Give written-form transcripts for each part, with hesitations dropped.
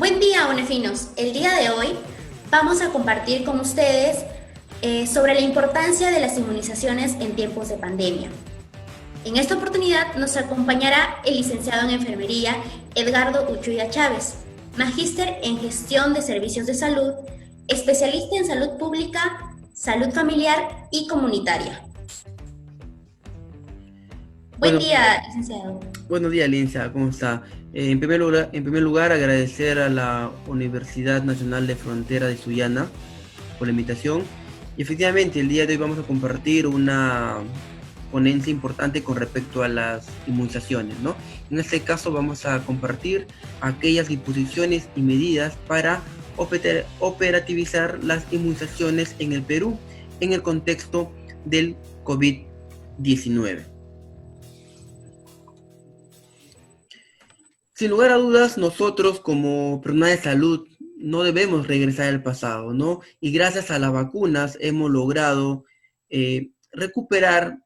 Buen día, Onefinos. El día de hoy vamos a compartir con ustedes sobre la importancia de las inmunizaciones en tiempos de pandemia. En esta oportunidad nos acompañará el licenciado en enfermería Edgardo Uchuya Chávez, magíster en gestión de servicios de salud, especialista en salud pública, salud familiar y comunitaria. Buen Buenos días, día, licenciado. buenos días, Linza, ¿cómo está? En primer lugar, agradecer a la Universidad Nacional de Frontera de Sullana por la invitación. Y efectivamente, el día de hoy vamos a compartir una ponencia importante con respecto a las inmunizaciones, ¿no? En este caso vamos a compartir aquellas disposiciones y medidas para operativizar las inmunizaciones en el Perú en el contexto del COVID-19. Sin lugar a dudas, nosotros como personal de salud no debemos regresar al pasado, ¿no? Y gracias a las vacunas hemos logrado recuperar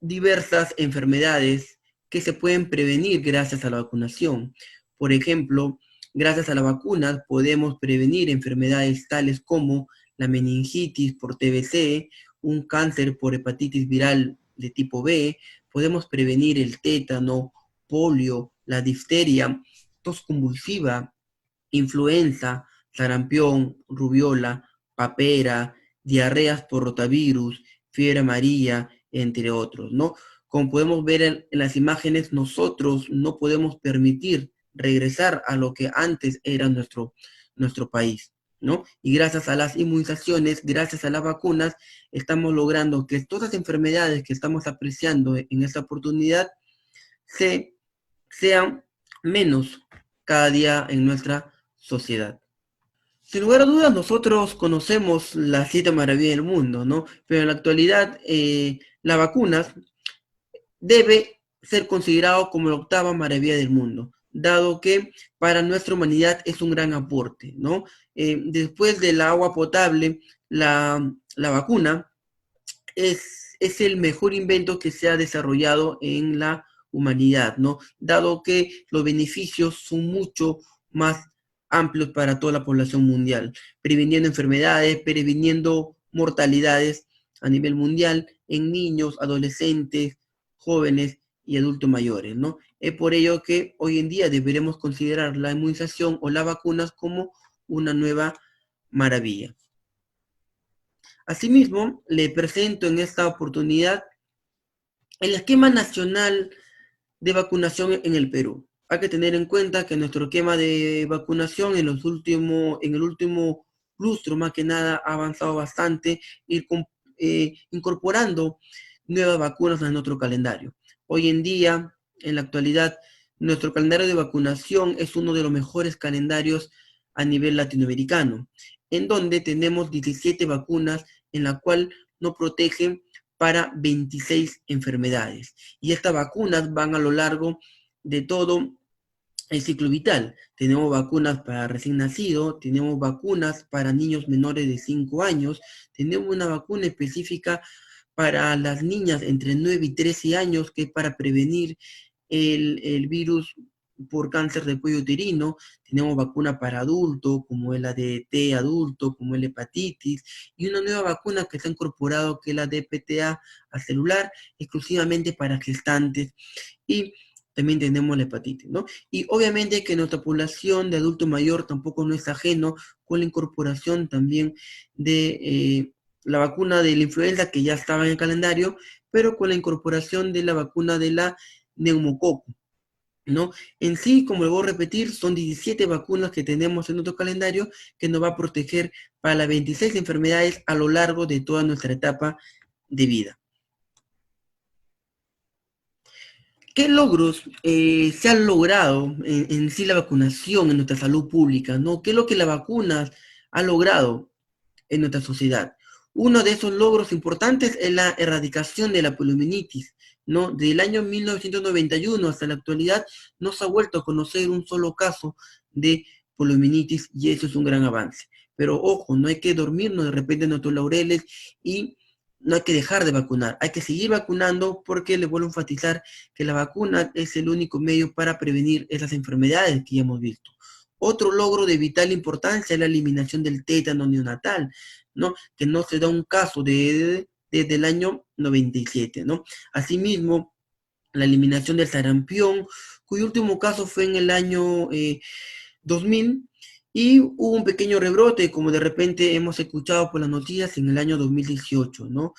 diversas enfermedades que se pueden prevenir gracias a la vacunación. Por ejemplo, gracias a las vacunas podemos prevenir enfermedades tales como la meningitis por TBC, un cáncer por hepatitis viral de tipo B, podemos prevenir el tétano, polio, la difteria, tos convulsiva, influenza, sarampión, rubiola, papera, diarreas por rotavirus, fiebre amarilla, entre otros, ¿no? Como podemos ver en las imágenes, nosotros no podemos permitir regresar a lo que antes era nuestro país, ¿no? Y gracias a las inmunizaciones, gracias a las vacunas, estamos logrando que todas las enfermedades que estamos apreciando en esta oportunidad se sean menos cada día en nuestra sociedad. Sin lugar a dudas, nosotros conocemos las 7 maravillas del mundo, ¿no? Pero en la actualidad, las vacunas debe ser considerado como la 8ª maravilla del mundo, dado que para nuestra humanidad es un gran aporte, ¿no? Después del agua potable, la vacuna es el mejor invento que se ha desarrollado en la humanidad, ¿no? Dado que los beneficios son mucho más amplios para toda la población mundial, previniendo enfermedades, previniendo mortalidades a nivel mundial en niños, adolescentes, jóvenes y adultos mayores, ¿no? Es por ello que hoy en día deberemos considerar la inmunización o las vacunas como una nueva maravilla. Asimismo, le presento en esta oportunidad el esquema nacional de vacunación en el Perú. Hay que tener en cuenta que nuestro esquema de vacunación en el último lustro, más que nada, ha avanzado bastante, ir incorporando nuevas vacunas a nuestro calendario. Hoy en día, en la actualidad, nuestro calendario de vacunación es uno de los mejores calendarios a nivel latinoamericano, en donde tenemos 17 vacunas en la cual nos protegen para 26 enfermedades. Y estas vacunas van a lo largo de todo el ciclo vital. Tenemos vacunas para recién nacido, tenemos vacunas para niños menores de 5 años, tenemos una vacuna específica para las niñas entre 9 y 13 años, que es para prevenir el virus por cáncer de cuello uterino. Tenemos vacuna para adultos, como el ADT adulto, como el hepatitis, y una nueva vacuna que se ha incorporado, que es la DPTA a celular, exclusivamente para gestantes, y también tenemos la hepatitis, ¿no? Y obviamente que nuestra población de adulto mayor tampoco no es ajeno con la incorporación también de la vacuna de la influenza, que ya estaba en el calendario, pero con la incorporación de la vacuna de la neumococo, ¿no? En sí, como lo voy a repetir, son 17 vacunas que tenemos en nuestro calendario que nos va a proteger para las 26 enfermedades a lo largo de toda nuestra etapa de vida. ¿Qué logros se han logrado en sí la vacunación en nuestra salud pública, ¿no? ¿Qué es lo que la vacuna ha logrado en nuestra sociedad? Uno de esos logros importantes es la erradicación de la poliomielitis, ¿no? Del año 1991 hasta la actualidad no se ha vuelto a conocer un solo caso de poliomielitis, y eso es un gran avance. Pero ojo, no hay que dormirnos de repente en nuestros laureles y no hay que dejar de vacunar, hay que seguir vacunando, porque les vuelvo a enfatizar que la vacuna es el único medio para prevenir esas enfermedades que ya hemos visto. Otro logro de vital importancia es la eliminación del tétano neonatal, ¿no? Que no se da un caso desde el año 97, ¿no? Asimismo, la eliminación del sarampión, cuyo último caso fue en el año 2000, y hubo un pequeño rebrote, como de repente hemos escuchado por las noticias, en el año 2018, ¿no?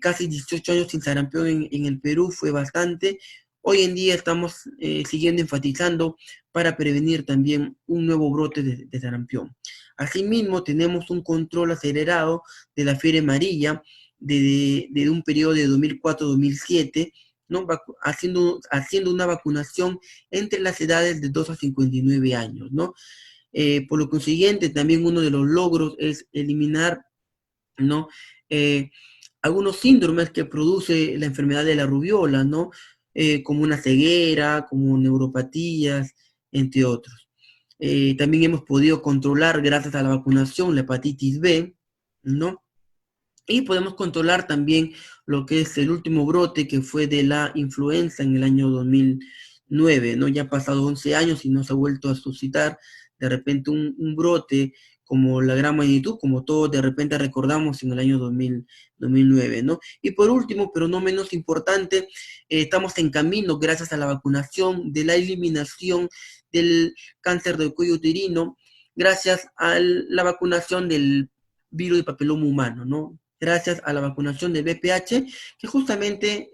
Casi 18 años sin sarampión en el Perú fue bastante. Hoy en día estamos siguiendo enfatizando para prevenir también un nuevo brote de sarampión. Asimismo, tenemos un control acelerado de la fiebre amarilla de un periodo de 2004-2007, ¿no? Haciendo una vacunación entre las edades de 2 a 59 años, ¿no? Por lo consiguiente, también uno de los logros es eliminar, ¿no? Eh, algunos síndromes que produce la enfermedad de la rubiola, ¿no? Como una ceguera, como neuropatías, entre otros. También hemos podido controlar, gracias a la vacunación, la hepatitis B, ¿no? Y podemos controlar también lo que es el último brote, que fue de la influenza en el año 2009, ¿no? Ya han pasado 11 años y no se ha vuelto a suscitar de repente un brote como la gran magnitud, como todos de repente recordamos en el año 2009, ¿no? Y por último, pero no menos importante, estamos en camino, gracias a la vacunación, de la eliminación del cáncer del cuello uterino, gracias a la vacunación del virus de papiloma humano, ¿no? Gracias a la vacunación del VPH, que justamente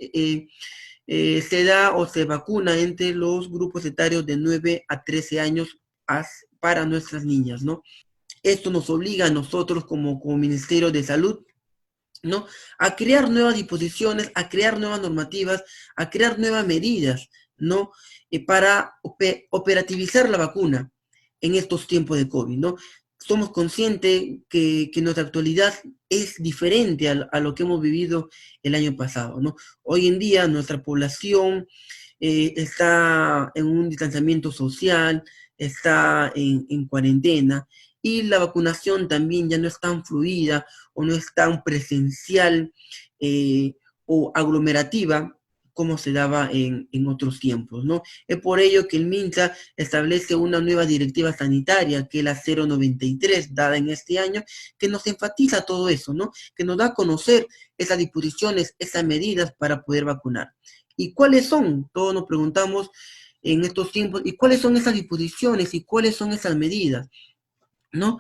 se da o se vacuna entre los grupos etarios de 9 a 13 años para nuestras niñas, ¿no? Esto nos obliga a nosotros como Ministerio de Salud, ¿no? A crear nuevas disposiciones, a crear nuevas normativas, a crear nuevas medidas, ¿no? Para operativizar la vacuna en estos tiempos de COVID, ¿no? Somos conscientes que nuestra actualidad es diferente a lo que hemos vivido el año pasado, ¿no? Hoy en día nuestra población está en un distanciamiento social, está en cuarentena, y la vacunación también ya no es tan fluida o no es tan presencial o aglomerativa como se daba en otros tiempos, ¿no? Es por ello que el MINSA establece una nueva directiva sanitaria, que es la 093, dada en este año, que nos enfatiza todo eso, ¿no? Que nos da a conocer esas disposiciones, esas medidas para poder vacunar. ¿Y cuáles son? Todos nos preguntamos en estos tiempos, ¿y cuáles son esas disposiciones y cuáles son esas medidas? ¿No?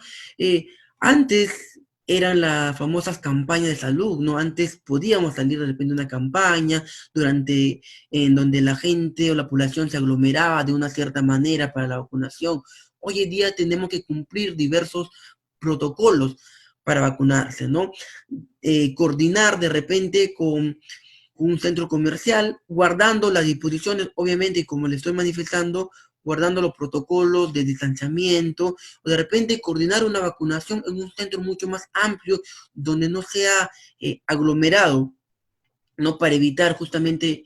Antes eran las famosas campañas de salud, ¿no? Antes podíamos salir de repente de una campaña en donde la gente o la población se aglomeraba de una cierta manera para la vacunación. Hoy en día tenemos que cumplir diversos protocolos para vacunarse, ¿no? Coordinar de repente con un centro comercial, guardando las disposiciones, obviamente, como le estoy manifestando, guardando los protocolos de distanciamiento, o de repente coordinar una vacunación en un centro mucho más amplio, donde no sea aglomerado, ¿no? Para evitar justamente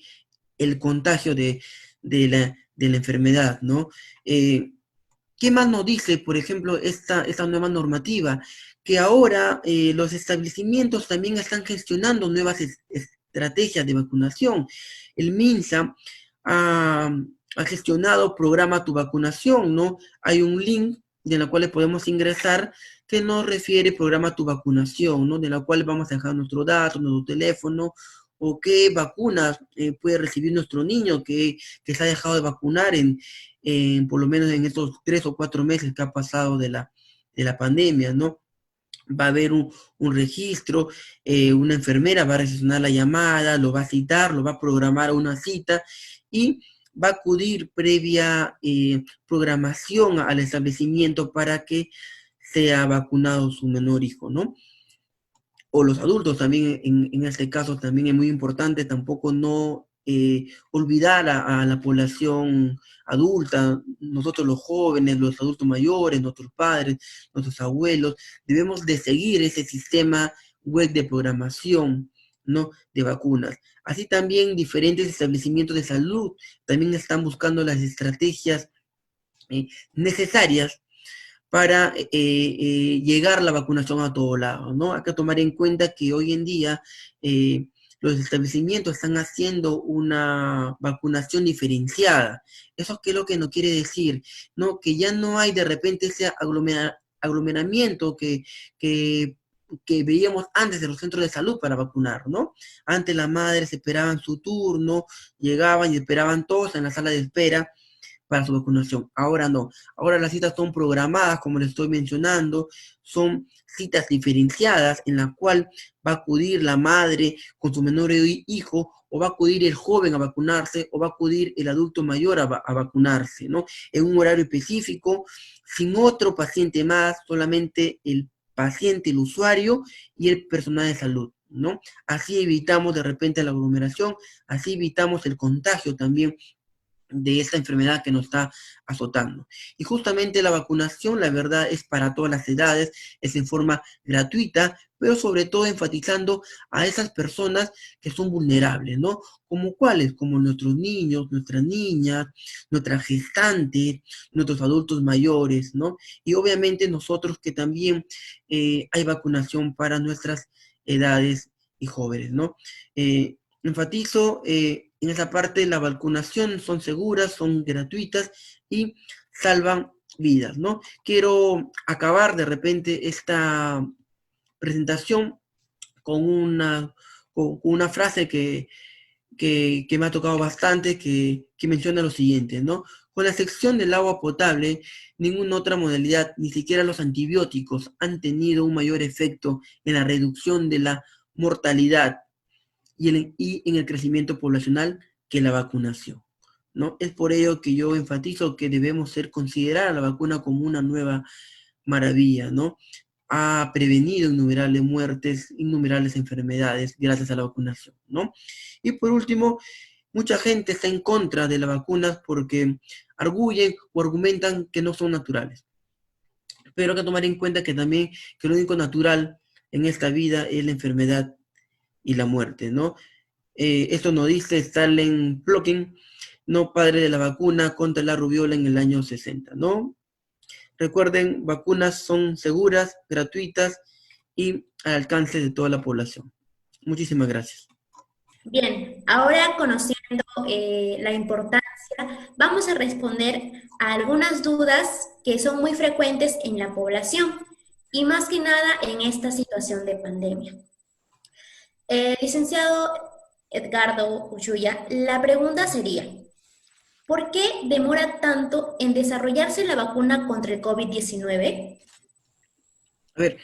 el contagio de la enfermedad, ¿no? ¿Qué más nos dice, por ejemplo, esta nueva normativa? Que ahora los establecimientos también están gestionando nuevas estrategias de vacunación. El MINSA ha gestionado Programa Tu Vacunación, ¿no? Hay un link en el cual podemos ingresar que nos refiere Programa Tu Vacunación, ¿no? De la cual vamos a dejar nuestros datos, nuestro teléfono, o qué vacunas puede recibir nuestro niño que se ha dejado de vacunar por lo menos en estos 3 o 4 meses que ha pasado de la pandemia, ¿no? Va a haber un registro, una enfermera va a recepcionar la llamada, lo va a citar, lo va a programar a una cita y va a acudir previa programación al establecimiento para que sea vacunado su menor hijo, ¿no? O los adultos también, en este caso también es muy importante tampoco no olvidar a la población adulta, nosotros los jóvenes, los adultos mayores, nuestros padres, nuestros abuelos, debemos de seguir ese sistema web de programación, ¿no? De vacunas. Así también diferentes establecimientos de salud también están buscando las estrategias necesarias para llegar la vacunación a todo lado, ¿no? Hay que tomar en cuenta que hoy en día los establecimientos están haciendo una vacunación diferenciada. ¿Eso qué es lo que nos quiere decir? ¿No? Que ya no hay de repente ese aglomeramiento que, que veíamos antes de los centros de salud para vacunar, ¿no? Antes las madres esperaban su turno, llegaban y esperaban todos en la sala de espera para su vacunación. Ahora no, ahora las citas son programadas, como les estoy mencionando, son citas diferenciadas en la cual va a acudir la madre con su menor hijo, o va a acudir el joven a vacunarse, o va a acudir el adulto mayor a vacunarse, ¿no? En un horario específico, sin otro paciente más, solamente el paciente, el usuario y el personal de salud, ¿no? Así evitamos de repente la aglomeración, así evitamos el contagio también de esta enfermedad que nos está azotando. Y justamente la vacunación, la verdad, es para todas las edades, es en forma gratuita, pero sobre todo enfatizando a esas personas que son vulnerables, ¿no? Como cuáles, como nuestros niños, nuestras niñas, nuestras gestantes, nuestros adultos mayores, ¿no? Y obviamente nosotros que también hay vacunación para nuestras edades y jóvenes, ¿no? Enfatizo en esa parte, la vacunación son seguras, son gratuitas y salvan vidas, ¿no? Quiero acabar de repente esta presentación con con una frase que me ha tocado bastante, que menciona lo siguiente, ¿no? Con la excepción del agua potable, ninguna otra modalidad, ni siquiera los antibióticos, han tenido un mayor efecto en la reducción de la mortalidad y en el crecimiento poblacional que la vacunación, ¿no? Es por ello que yo enfatizo que debemos considerar a la vacuna como una nueva maravilla, ¿no? Ha prevenido innumerables muertes, innumerables enfermedades gracias a la vacunación, ¿no? Y por último, mucha gente está en contra de las vacunas porque arguyen o argumentan que no son naturales. Pero hay que tomar en cuenta que también que lo único natural en esta vida es la enfermedad y la muerte, ¿no? Esto nos dice Stalin Plotkin, no padre de la vacuna contra la rubiola en el año 60, ¿no? Recuerden, vacunas son seguras, gratuitas y al alcance de toda la población. Muchísimas gracias. Bien, ahora conociendo la importancia, vamos a responder a algunas dudas que son muy frecuentes en la población y más que nada en esta situación de pandemia. Licenciado Edgardo Ulluya, la pregunta sería, ¿por qué demora tanto en desarrollarse la vacuna contra el COVID-19? A ver,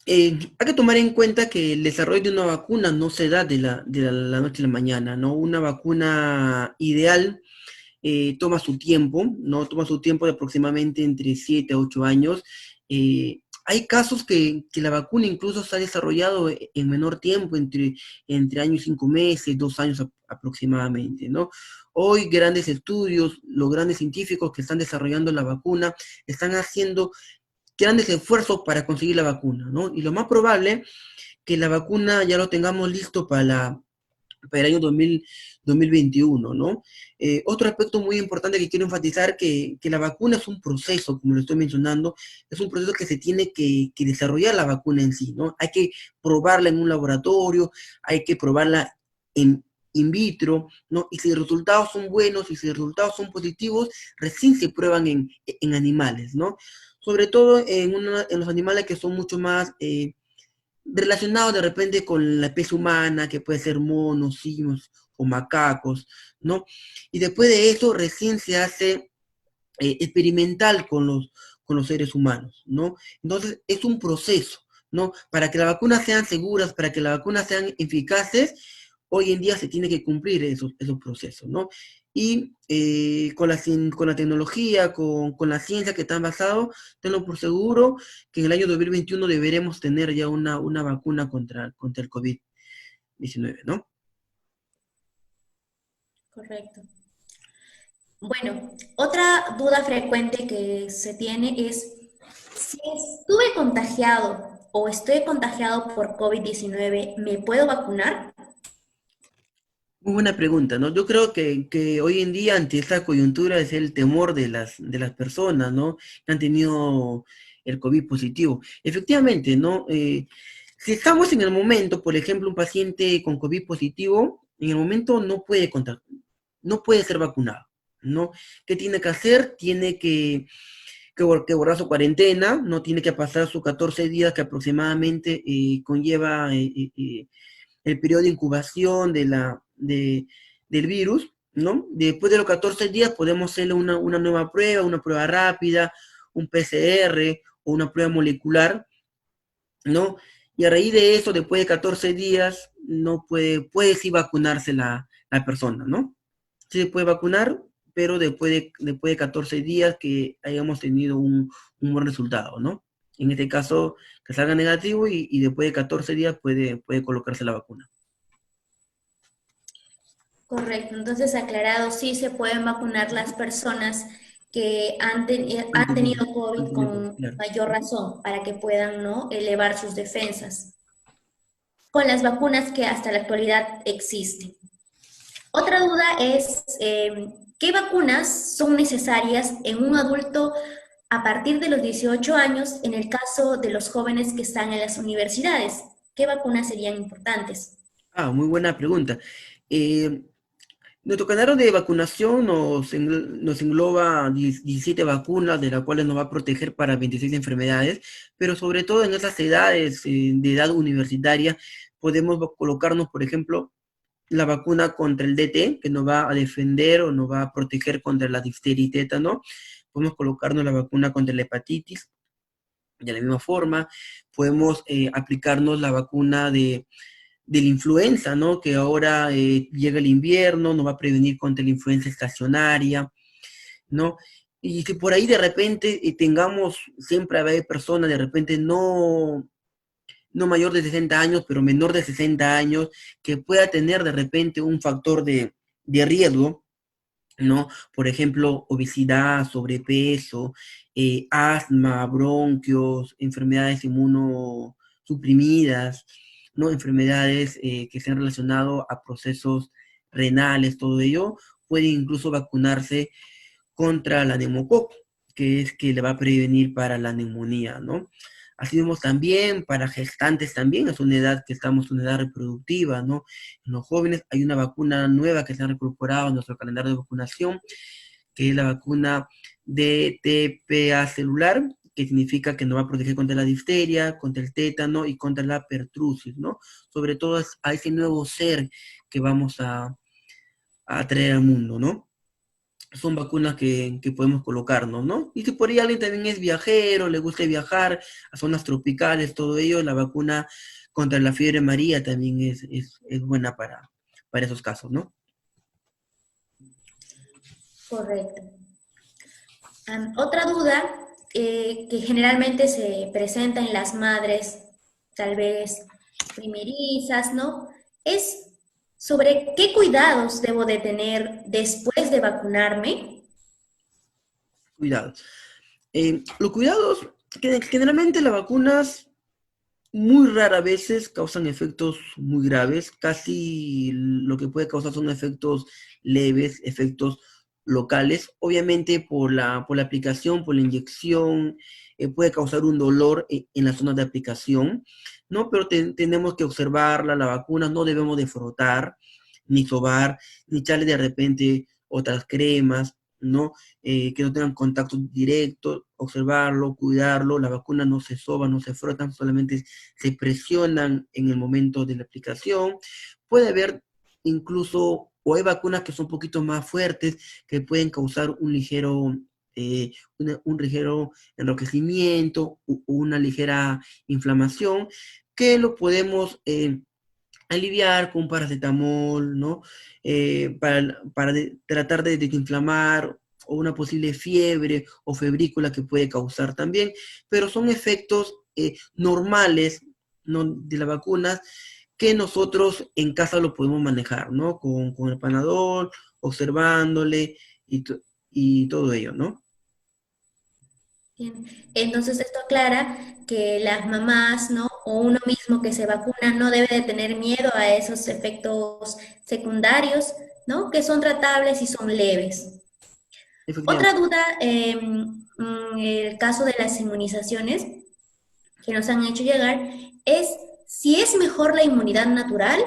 hay que tomar en cuenta que el desarrollo de una vacuna no se da de la noche a la mañana, ¿no? Una vacuna ideal toma su tiempo, ¿no? Toma su tiempo de aproximadamente entre 7 a 8 años. Hay casos que la vacuna incluso se ha desarrollado en menor tiempo, entre años y 5 meses, 2 años aproximadamente, ¿no? Hoy grandes estudios, los grandes científicos que están desarrollando la vacuna, están haciendo grandes esfuerzos para conseguir la vacuna, ¿no? Y lo más probable que la vacuna ya lo tengamos listo para el año 2021, ¿no? Otro aspecto muy importante que quiero enfatizar, que la vacuna es un proceso, como lo estoy mencionando, es un proceso que se tiene que desarrollar la vacuna en sí, ¿no? Hay que probarla en un laboratorio, hay que probarla en in vitro, ¿no? Y si los resultados son buenos y si los resultados son positivos, recién se prueban en animales, ¿no? Sobre todo en los animales que son mucho más relacionados de repente con la especie humana, que puede ser monos, simios o macacos, ¿no? Y después de eso recién se hace experimental con los seres humanos, ¿no? Entonces es un proceso, ¿no? Para que las vacunas sean seguras, para que las vacunas sean eficaces, hoy en día se tiene que cumplir esos procesos, ¿no? Y con la tecnología, con la ciencia que están basados, tenlo por seguro que en el año 2021 deberemos tener ya una vacuna contra el COVID-19, ¿no? Correcto. Bueno, otra duda frecuente que se tiene es, si estuve contagiado o estoy contagiado por COVID-19, ¿me puedo vacunar? Muy buena pregunta, ¿no? Yo creo que hoy en día, ante esta coyuntura, es el temor de las personas, ¿no? Que han tenido el COVID positivo. Efectivamente, ¿no? Si estamos en el momento, por ejemplo, un paciente con COVID positivo, en el momento no puede ser vacunado, ¿no? ¿Qué tiene que hacer? Tiene que borrar su cuarentena, no tiene que pasar sus 14 días que aproximadamente conlleva el periodo de incubación del virus, ¿no? Después de los 14 días podemos hacerle una nueva prueba, una prueba rápida, un PCR o una prueba molecular, ¿no? Y a raíz de eso, después de 14 días, no puede sí vacunarse la persona, ¿no? Sí se puede vacunar, pero después de 14 días que hayamos tenido un buen resultado, ¿no? En este caso, que salga negativo y después de 14 días puede colocarse la vacuna. Correcto, entonces aclarado, sí se pueden vacunar las personas que Han han tenido, tenido han COVID tenido, con claro. mayor razón para que puedan, ¿no?, elevar sus defensas con las vacunas que hasta la actualidad existen. Otra duda es, ¿qué vacunas son necesarias en un adulto a partir de los 18 años en el caso de los jóvenes que están en las universidades? ¿Qué vacunas serían importantes? Muy buena pregunta. Eh, Nuestro calendario de vacunación nos engloba 17 vacunas, de las cuales nos va a proteger para 26 enfermedades, pero sobre todo en esas edades de edad universitaria podemos colocarnos, por ejemplo, la vacuna contra el DT, que nos va a defender o nos va a proteger contra la difteria y tétano. Podemos colocarnos la vacuna contra la hepatitis, de la misma forma. Podemos aplicarnos la vacuna de la influenza, ¿no? Que ahora llega el invierno, nos va a prevenir contra la influenza estacionaria, ¿no? Y si por ahí de repente tengamos, siempre hay personas de repente no mayor de 60 años, pero menor de 60 años, que pueda tener de repente un factor de riesgo, ¿no? Por ejemplo, obesidad, sobrepeso, asma, bronquios, enfermedades inmunosuprimidas, ¿no? Enfermedades que se han relacionado a procesos renales, todo ello, puede incluso vacunarse contra la neumococo, que es que le va a prevenir para la neumonía, ¿no? Así vemos también para gestantes también, es una edad que estamos en una edad reproductiva, ¿no? En los jóvenes hay una vacuna nueva que se ha incorporado a nuestro calendario de vacunación, que es la vacuna de TPA celular, que significa que nos va a proteger contra la difteria, contra el tétano y contra la pertusis, ¿no? Sobre todo a ese nuevo ser que vamos a traer al mundo, ¿no? Son vacunas que podemos colocarnos, ¿no? Y si por ahí alguien también es viajero, le gusta viajar a zonas tropicales, todo ello, la vacuna contra la fiebre amarilla también es buena para esos casos, ¿no? Correcto. Otra duda que generalmente se presenta en las madres, tal vez primerizas, ¿no? Es sobre qué cuidados debo de tener después de vacunarme. Cuidado. Los cuidados, que generalmente las vacunas muy rara veces causan efectos muy graves, casi lo que puede causar son efectos leves, efectos locales, obviamente por la aplicación, por la inyección, puede causar un dolor en la zona de aplicación, ¿no? Pero tenemos que observarla, la vacuna, no debemos de frotar, ni sobar, ni echarle de repente otras cremas, ¿no? Que no tengan contacto directo, observarlo, cuidarlo, la vacuna no se soba, no se frotan, solamente se presionan en el momento de la aplicación. Puede haber incluso, o hay vacunas que son un poquito más fuertes, que pueden causar un ligero enrojecimiento o una ligera inflamación, que lo podemos aliviar con paracetamol, ¿no? Para tratar de desinflamar o una posible fiebre o febrícula que puede causar también, pero son efectos normales, ¿no?, de las vacunas que nosotros en casa lo podemos manejar, ¿no? Con el panadol, observándole y todo ello, ¿no? Bien. Entonces esto aclara que las mamás, ¿no? O uno mismo que se vacuna no debe de tener miedo a esos efectos secundarios, ¿no? Que son tratables y son leves. Otra Efectivamente. duda, el caso de las inmunizaciones que nos han hecho llegar es si es mejor la inmunidad natural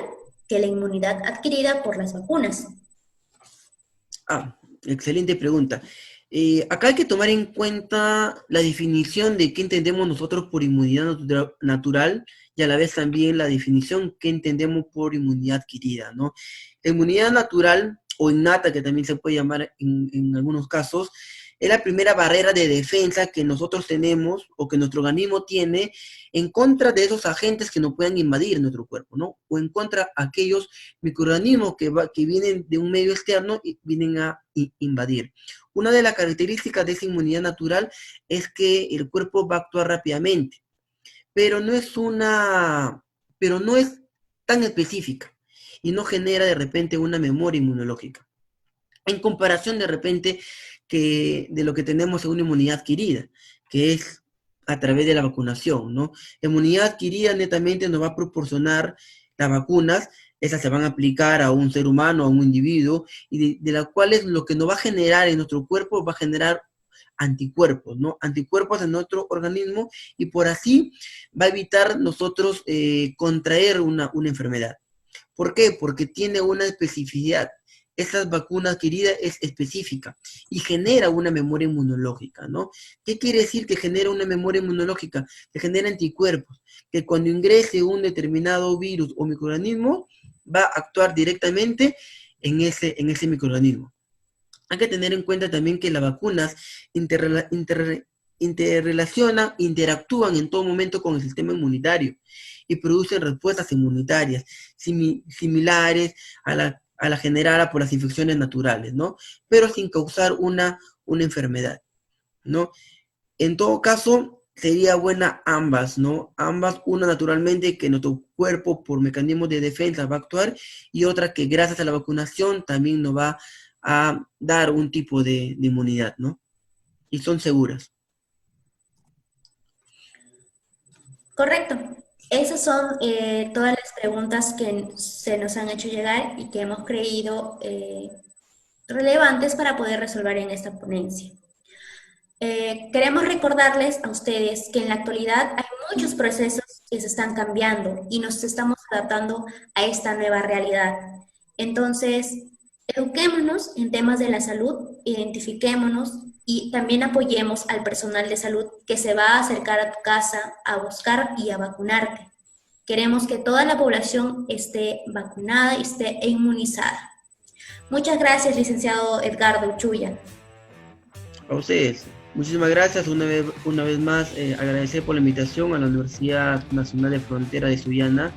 que la inmunidad adquirida por las vacunas. Excelente pregunta. Acá hay que tomar en cuenta la definición de qué entendemos nosotros por inmunidad natural y a la vez también la definición que entendemos por inmunidad adquirida, ¿no? La inmunidad natural o innata, que también se puede llamar en algunos casos, es la primera barrera de defensa que nosotros tenemos o que nuestro organismo tiene en contra de esos agentes que nos puedan invadir nuestro cuerpo, ¿no? O en contra de aquellos microorganismos que vienen de un medio externo y vienen a invadir. Una de las características de esa inmunidad natural es que el cuerpo va a actuar rápidamente, pero no es tan específica y no genera de repente una memoria inmunológica. En comparación de repente de lo que tenemos en una inmunidad adquirida, que es a través de la vacunación, ¿no? La inmunidad adquirida netamente nos va a proporcionar las vacunas, esas se van a aplicar a un ser humano, a un individuo, y de las cuales lo que nos va a generar en nuestro cuerpo va a generar anticuerpos, ¿no? Anticuerpos en nuestro organismo y por así va a evitar nosotros contraer una enfermedad. ¿Por qué? Porque tiene una especificidad. Esas vacunas adquiridas es específica y genera una memoria inmunológica, ¿no? ¿Qué quiere decir que genera una memoria inmunológica? Que genera anticuerpos, que cuando ingrese un determinado virus o microorganismo va a actuar directamente en ese microorganismo. Hay que tener en cuenta también que las vacunas interactúan en todo momento con el sistema inmunitario y producen respuestas inmunitarias similares a la generada por las infecciones naturales, ¿no? Pero sin causar una enfermedad, ¿no? En todo caso, sería buena ambas, ¿no? Ambas, una naturalmente que nuestro cuerpo por mecanismos de defensa va a actuar y otra que gracias a la vacunación también nos va a dar un tipo de inmunidad, ¿no? Y son seguras. Correcto. Esas son todas las preguntas que se nos han hecho llegar y que hemos creído relevantes para poder resolver en esta ponencia. Queremos recordarles a ustedes que en la actualidad hay muchos procesos que se están cambiando y nos estamos adaptando a esta nueva realidad. Entonces, eduquémonos en temas de la salud, identifiquémonos y también apoyemos al personal de salud que se va a acercar a tu casa a buscar y a vacunarte. Queremos que toda la población esté vacunada y esté inmunizada. Muchas gracias, licenciado Edgardo Uchuya. A ustedes, muchísimas gracias. Una vez más, agradecer por la invitación a la Universidad Nacional de Frontera de Sullana.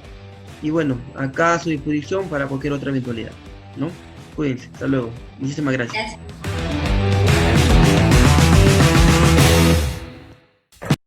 Y bueno, acá a su disposición para cualquier otra eventualidad, ¿no? Cuídense, hasta luego. Muchísimas gracias. Gracias.